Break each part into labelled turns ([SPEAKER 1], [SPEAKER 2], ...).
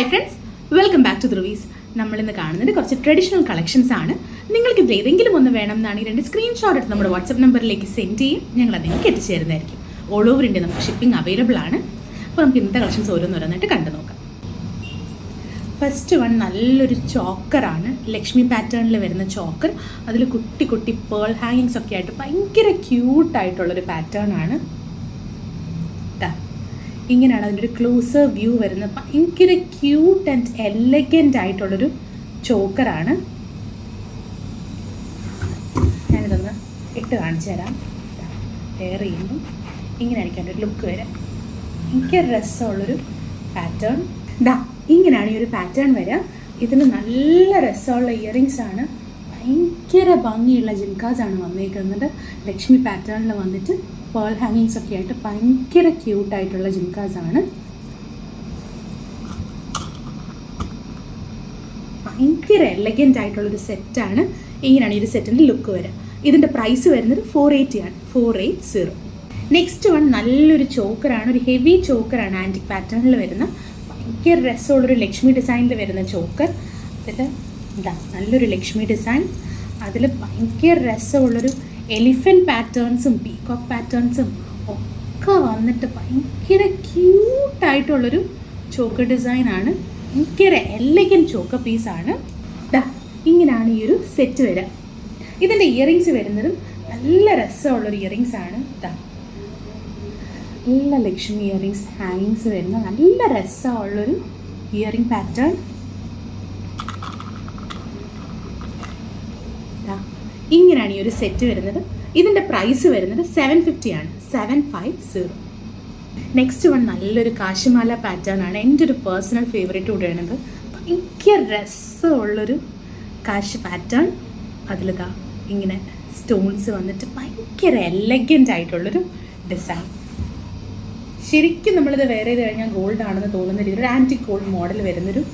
[SPEAKER 1] Hi friends, welcome back to Dhruvi's. നമ്മളിന്ന് കാണുന്നത് കുറച്ച് ട്രഡീഷണൽ കളക്ഷൻസ് ആണ്. നിങ്ങൾക്ക് ഇതിൽ ഏതെങ്കിലും ഒന്ന് വേണം എന്നാണെങ്കിൽ 2 സ്ക്രീൻഷോട്ട് എടുത്ത് നമ്മുടെ വാട്സപ്പ് നമ്പറിലേക്ക് സെൻഡ് ചെയ്യും. ഞങ്ങൾ അത് നിങ്ങൾക്ക് എത്തിച്ചേരുന്നതായിരിക്കും. ഓൾ ഓവർ ഇന്ത്യ നമുക്ക് ഷിപ്പിംഗ് അവൈലബിൾ ആണ്. അപ്പോൾ നമുക്ക് ഇന്നത്തെ കളക്ഷൻസ് ഓരോന്നോരോന്നായിട്ട് കണ്ടു നോക്കാം. ഫസ്റ്റ് വൺ നല്ലൊരു ചോക്കറാണ്, ലക്ഷ്മി പാറ്റേണിൽ വരുന്ന ചോക്കർ. അതിൽ കുട്ടി കുട്ടി പേൾ ഹാങ്ങിങ്സ് ഒക്കെ ആയിട്ട് ഭയങ്കര ക്യൂട്ടായിട്ടുള്ളൊരു പാറ്റേൺ ആണ്. ഇങ്ങനെയാണ് അതിൻ്റെ ഒരു ക്ലോസർ വ്യൂ വരുന്നത്. ഭയങ്കര ക്യൂട്ട് ആൻഡ് എലഗൻ്റ് ആയിട്ടുള്ളൊരു ചോക്കറാണ്. ഞാനിതൊന്ന് ഇട്ട് കാണിച്ചു തരാം. വെയർ ചെയ്യുമ്പോൾ ഇങ്ങനെയായിരിക്കും അതിൻ്റെ ഒരു ലുക്ക് വരാം. ഭയങ്കര രസമുള്ളൊരു പാറ്റേൺ. ഇങ്ങനെയാണ് ഈ ഒരു പാറ്റേൺ വരിക. ഇതിന് നല്ല രസമുള്ള ഇയറിങ്സ് ആണ്. ഭയങ്കര ഭംഗിയുള്ള ജിംകാസ് ആണ് വന്നിരിക്കുന്നത്. ലക്ഷ്മി പാറ്റേണിൽ വന്നിട്ട് പേൾ ഹാങ്ങിങ്സ് ഒക്കെ ആയിട്ട് ഭയങ്കര ക്യൂട്ടായിട്ടുള്ള ജിംകാസ് ആണ്. ഭയങ്കര എലഗൻ്റ് ആയിട്ടുള്ളൊരു സെറ്റാണ്. ഇങ്ങനെയാണ് ഈ ഒരു സെറ്റിൻ്റെ ലുക്ക് വരിക. ഇതിൻ്റെ പ്രൈസ് വരുന്നത് 480 ആണ്, 480. നെക്സ്റ്റ് വൺ നല്ലൊരു ചോക്കറാണ്, ഒരു ഹെവി ചോക്കറാണ്. ആൻറ്റിക് പാറ്റേണിൽ വരുന്ന ഭയങ്കര രസമുള്ളൊരു ലക്ഷ്മി ഡിസൈനിൽ വരുന്ന ചോക്കർ. അതിൽ നല്ലൊരു ലക്ഷ്മി ഡിസൈൻ. അതിൽ ഭയങ്കര രസമുള്ളൊരു എലിഫൻറ്റ് പാറ്റേൺസും പീകോക്ക് പാറ്റേൺസും ഒക്കെ വന്നിട്ട് ഭയങ്കര ക്യൂട്ടായിട്ടുള്ളൊരു ചോക്കർ ഡിസൈനാണ്. ഭയങ്കര എലഗൻ്റ് ചോക്കർ പീസാണ്. ഇങ്ങനെയാണ് ഈ ഒരു സെറ്റ് വരിക. ഇതിൻ്റെ ഇയറിങ്സ് വരുന്നതും നല്ല രസമുള്ളൊരു ഇയറിങ്സ് ആണ്. നല്ല ലക്ഷ്മി ഇയറിങ്സ് ഹാങ്ങിങ്സ് വരുന്ന നല്ല രസമുള്ളൊരു ഇയറിങ് പാറ്റേൺ. ഇങ്ങനെയാണ് ഈ ഒരു സെറ്റ് വരുന്നത്. ഇതിൻ്റെ പ്രൈസ് വരുന്നത് 750 ആണ്, 750. നെക്സ്റ്റ് വൺ നല്ലൊരു കാശിമാല പാറ്റേൺ ആണ്. എൻ്റെ ഒരു പേഴ്സണൽ ഫേവറേറ്റ് കൂടെയാണിത്. ഭയങ്കര രസമുള്ളൊരു കാശ് പാറ്റേൺ. അതിലിതാ ഇങ്ങനെ സ്റ്റോൺസ് വന്നിട്ട് ഭയങ്കര എലഗൻ്റ് ആയിട്ടുള്ളൊരു ഡിസൈൻ. ശരിക്കും നമ്മളിത് വെയർ ചെയ്ത് കഴിഞ്ഞാൽ ഗോൾഡ് ആണെന്ന് തോന്നുന്ന രീതിയിൽ ഒരു ആൻറ്റിക് ഗോൾഡ് മോഡൽ വരുന്നൊരു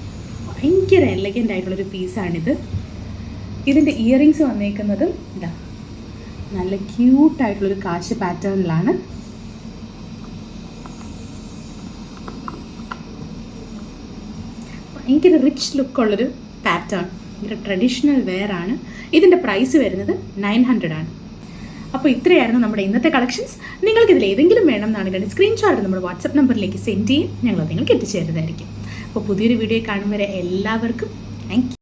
[SPEAKER 1] ഭയങ്കര എലഗൻ്റ് ആയിട്ടുള്ളൊരു പീസാണിത്. ഇതിൻ്റെ ഇയറിങ്സ് വന്നേക്കുന്നതും നല്ല ക്യൂട്ടായിട്ടുള്ളൊരു കാശ് പാറ്റേണിലാണ്. ഭയങ്കര റിച്ച് ലുക്കുള്ളൊരു പാറ്റേൺ. ഭയങ്കര ട്രഡീഷണൽ വെയർ ആണ്. ഇതിൻ്റെ പ്രൈസ് വരുന്നത് 900 ആണ്. അപ്പോൾ ഇത്രയായിരുന്നു നമ്മുടെ ഇന്നത്തെ കളക്ഷൻസ്. നിങ്ങൾക്കിതിൽ ഏതെങ്കിലും വേണം എന്നാണെങ്കിൽ സ്ക്രീൻഷോട്ട് നമ്മുടെ വാട്സപ്പ് നമ്പറിലേക്ക് സെൻഡ് ചെയ്യും. ഞങ്ങൾ നിങ്ങൾക്ക് എത്തിച്ചേരുന്നതായിരിക്കും. അപ്പോൾ പുതിയൊരു വീഡിയോ കാണും വരെ എല്ലാവർക്കും താങ്ക് യു.